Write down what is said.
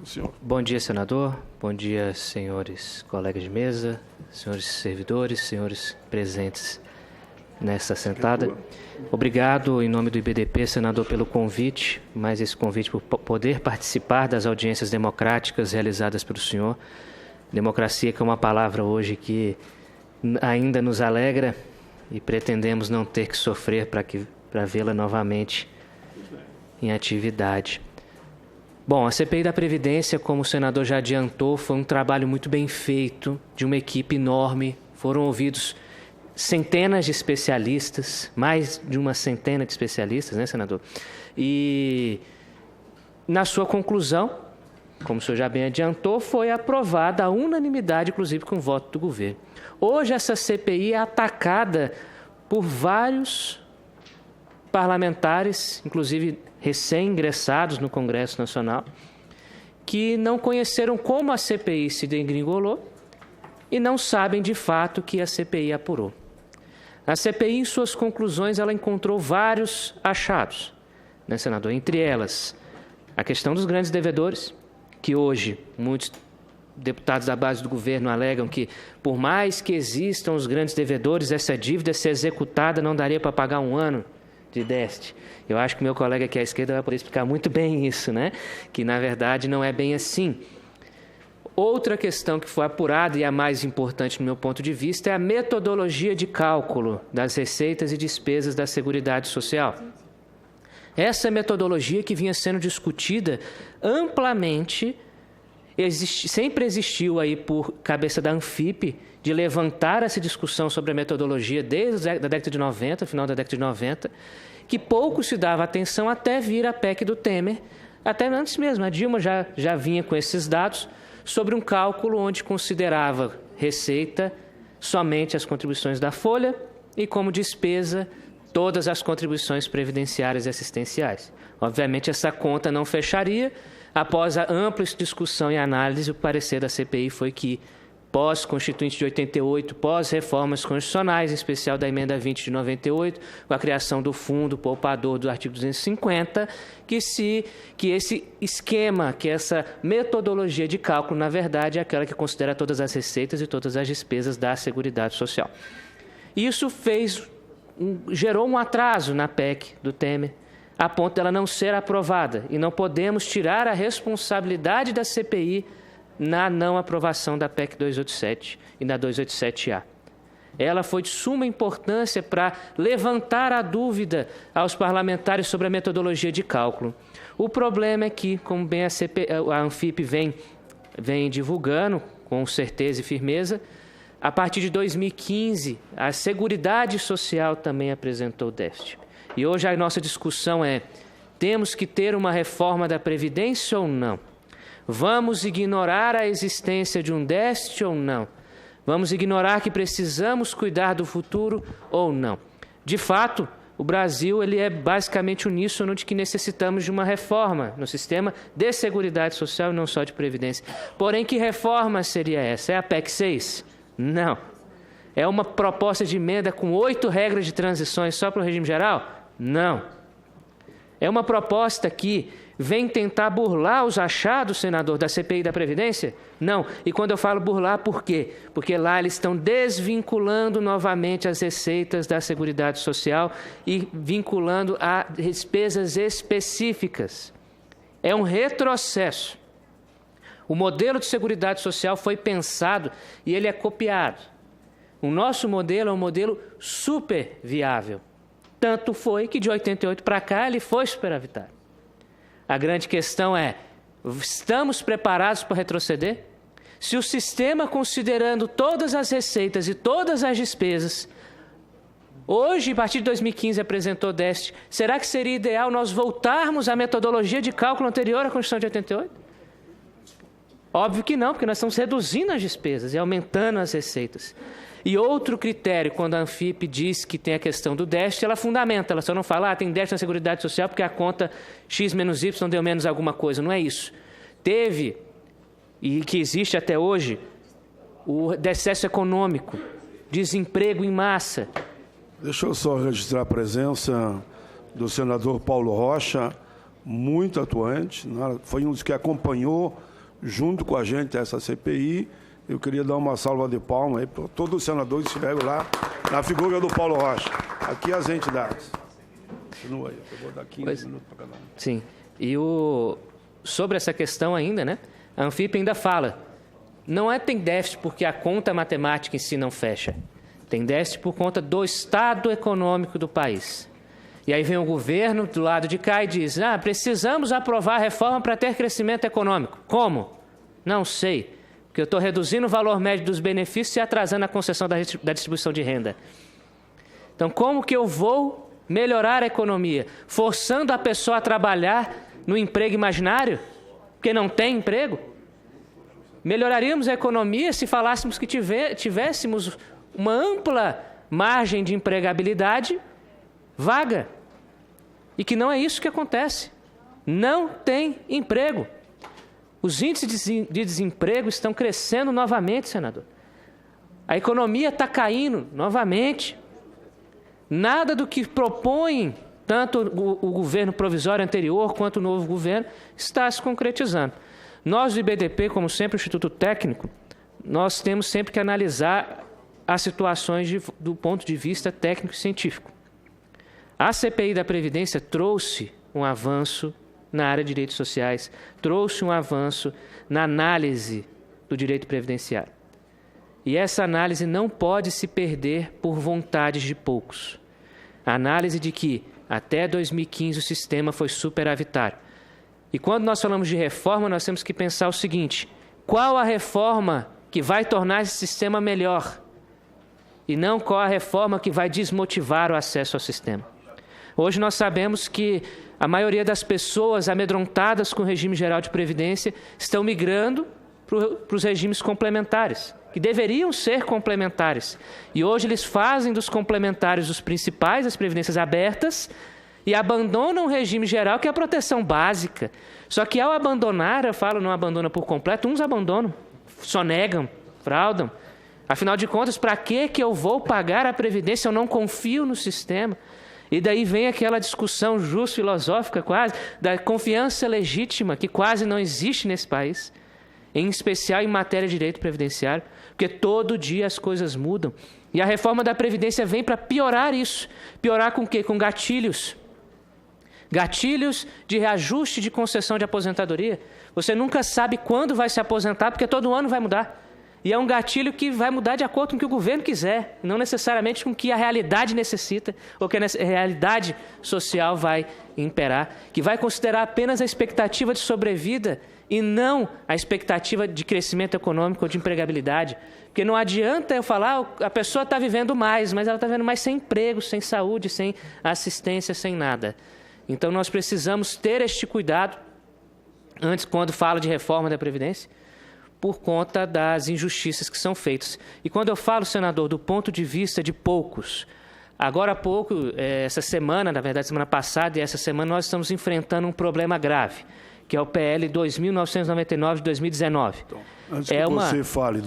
Senhor. Bom dia, senador. Bom dia, senhores colegas de mesa, senhores servidores, senhores presentes nessa sentada. Obrigado, em nome do IBDP, senador, pelo convite, mais esse convite por poder participar das audiências democráticas realizadas pelo senhor. Democracia, que é uma palavra hoje que ainda nos alegra e pretendemos não ter que sofrer para vê-la novamente em atividade. Bom, a CPI da Previdência, como o senador já adiantou, foi um trabalho muito bem feito, de uma equipe enorme. Foram ouvidos centenas de especialistas, mais de uma centena de especialistas, né, senador? E, na sua conclusão, como o senhor já bem adiantou, foi aprovada a unanimidade, inclusive com o voto do governo. Hoje, essa CPI é atacada por vários parlamentares, inclusive recém-ingressados no Congresso Nacional, que não conheceram como a CPI se degringolou e não sabem de fato que a CPI apurou. A CPI, em suas conclusões, ela encontrou vários achados, né, senador? Entre elas, a questão dos grandes devedores, que hoje muitos deputados da base do governo alegam que, por mais que existam os grandes devedores, essa dívida, se executada, não daria para pagar um ano de déficit. Eu acho que meu colega aqui à esquerda vai poder explicar muito bem isso, né? Que, na verdade, não é bem assim. Outra questão que foi apurada, e a mais importante no meu ponto de vista, é a metodologia de cálculo das receitas e despesas da Seguridade Social. Essa metodologia que vinha sendo discutida amplamente, sempre existiu aí por cabeça da Anfip, de levantar essa discussão sobre a metodologia desde a década de 90, final da década de 90, que pouco se dava atenção até vir a PEC do Temer, até antes mesmo. A Dilma já vinha com esses dados sobre um cálculo onde considerava receita somente as contribuições da folha e como despesa todas as contribuições previdenciárias e assistenciais. Obviamente, essa conta não fecharia. Após a ampla discussão e análise, o parecer da CPI foi que, pós-Constituinte de 88, pós-reformas constitucionais, em especial da Emenda 20 de 98, com a criação do Fundo Poupador do artigo 250, que esse esquema, que essa metodologia de cálculo, na verdade, é aquela que considera todas as receitas e todas as despesas da Seguridade Social. Isso gerou um atraso na PEC do Temer, a ponto dela não ser aprovada, e não podemos tirar a responsabilidade da CPI na não aprovação da PEC 287 e da 287-A. Ela foi de suma importância para levantar a dúvida aos parlamentares sobre a metodologia de cálculo. O problema é que, como bem a Anfip vem divulgando, com certeza e firmeza, a partir de 2015, a Seguridade Social também apresentou déficit. E hoje a nossa discussão é: temos que ter uma reforma da Previdência ou não? Vamos ignorar a existência de um déficit ou não? Vamos ignorar que precisamos cuidar do futuro ou não? De fato, o Brasil ele é basicamente uníssono de que necessitamos de uma reforma no sistema de Seguridade Social e não só de Previdência. Porém, que reforma seria essa? É a PEC 6? Não. É uma proposta de emenda com 8 regras de transições só para o regime geral? Não. É uma proposta que vem tentar burlar os achados, senador, da CPI da Previdência? Não. E quando eu falo burlar, por quê? Porque lá eles estão desvinculando novamente as receitas da Seguridade Social e vinculando a despesas específicas. É um retrocesso. O modelo de Seguridade Social foi pensado e ele é copiado. O nosso modelo é um modelo super viável. Tanto foi que de 88 para cá ele foi superavitário. A grande questão é: estamos preparados para retroceder? Se o sistema, considerando todas as receitas e todas as despesas, hoje, a partir de 2015, apresentou déficit, será que seria ideal nós voltarmos à metodologia de cálculo anterior à Constituição de 88? Óbvio que não, porque nós estamos reduzindo as despesas e aumentando as receitas. E outro critério, quando a Anfip diz que tem a questão do déficit, ela fundamenta, ela só não fala, tem déficit na Seguridade Social porque a conta X menos Y deu menos alguma coisa, não é isso. Teve, e que existe até hoje, o decesso econômico, desemprego em massa. Deixa eu só registrar a presença do senador Paulo Rocha, muito atuante, né? Foi um dos que acompanhou junto com a gente essa CPI. Eu queria dar uma salva de palmas aí para todos os senadores que estiveram lá, na figura do Paulo Rocha. Aqui as entidades. Continua aí, eu vou dar 15 minutos para cada um. Sim. E sobre essa questão ainda, né? A Anfip ainda fala, não tem déficit porque a conta matemática em si não fecha. Tem déficit por conta do estado econômico do país. E aí vem o governo do lado de cá e diz, precisamos aprovar a reforma para ter crescimento econômico. Como? Não sei. Porque eu estou reduzindo o valor médio dos benefícios e atrasando a concessão da distribuição de renda. Então, como que eu vou melhorar a economia? Forçando a pessoa a trabalhar no emprego imaginário? Porque não tem emprego? Melhoraríamos a economia se falássemos que tivéssemos uma ampla margem de empregabilidade vaga. E que não é isso que acontece. Não tem emprego. Os índices de desemprego estão crescendo novamente, senador. A economia está caindo novamente. Nada do que propõem, tanto o governo provisório anterior quanto o novo governo, está se concretizando. Nós do IBDP, como sempre, o Instituto Técnico, nós temos sempre que analisar as situações do ponto de vista técnico e científico. A CPI da Previdência trouxe um avanço na área de direitos sociais, trouxe um avanço na análise do direito previdenciário. E essa análise não pode se perder por vontades de poucos. A análise de que, até 2015, o sistema foi superavitário. E quando nós falamos de reforma, nós temos que pensar o seguinte, qual a reforma que vai tornar esse sistema melhor? E não qual a reforma que vai desmotivar o acesso ao sistema. Hoje nós sabemos que a maioria das pessoas amedrontadas com o regime geral de previdência estão migrando para os regimes complementares, que deveriam ser complementares. E hoje eles fazem dos complementares os principais, as previdências abertas, e abandonam o regime geral, que é a proteção básica. Só que ao abandonar, eu falo, não abandona por completo, uns abandonam, sonegam, fraudam. Afinal de contas, para que eu vou pagar a previdência? Eu não confio no sistema. E daí vem aquela discussão filosófica quase, da confiança legítima, que quase não existe nesse país, em especial em matéria de direito previdenciário, porque todo dia as coisas mudam. E a reforma da Previdência vem para piorar isso. Piorar com o quê? Com gatilhos. Gatilhos de reajuste de concessão de aposentadoria. Você nunca sabe quando vai se aposentar, porque todo ano vai mudar. E é um gatilho que vai mudar de acordo com o que o governo quiser, não necessariamente com o que a realidade necessita, ou que a realidade social vai imperar, que vai considerar apenas a expectativa de sobrevida e não a expectativa de crescimento econômico ou de empregabilidade. Porque não adianta eu falar, a pessoa está vivendo mais, mas ela está vivendo mais sem emprego, sem saúde, sem assistência, sem nada. Então nós precisamos ter este cuidado, antes, quando fala de reforma da Previdência, por conta das injustiças que são feitas. E quando eu falo, senador, do ponto de vista de poucos, agora há pouco, essa semana, na verdade, semana passada e essa semana, nós estamos enfrentando um problema grave, que é o PL 2.999 de 2019. Então, antes que você fale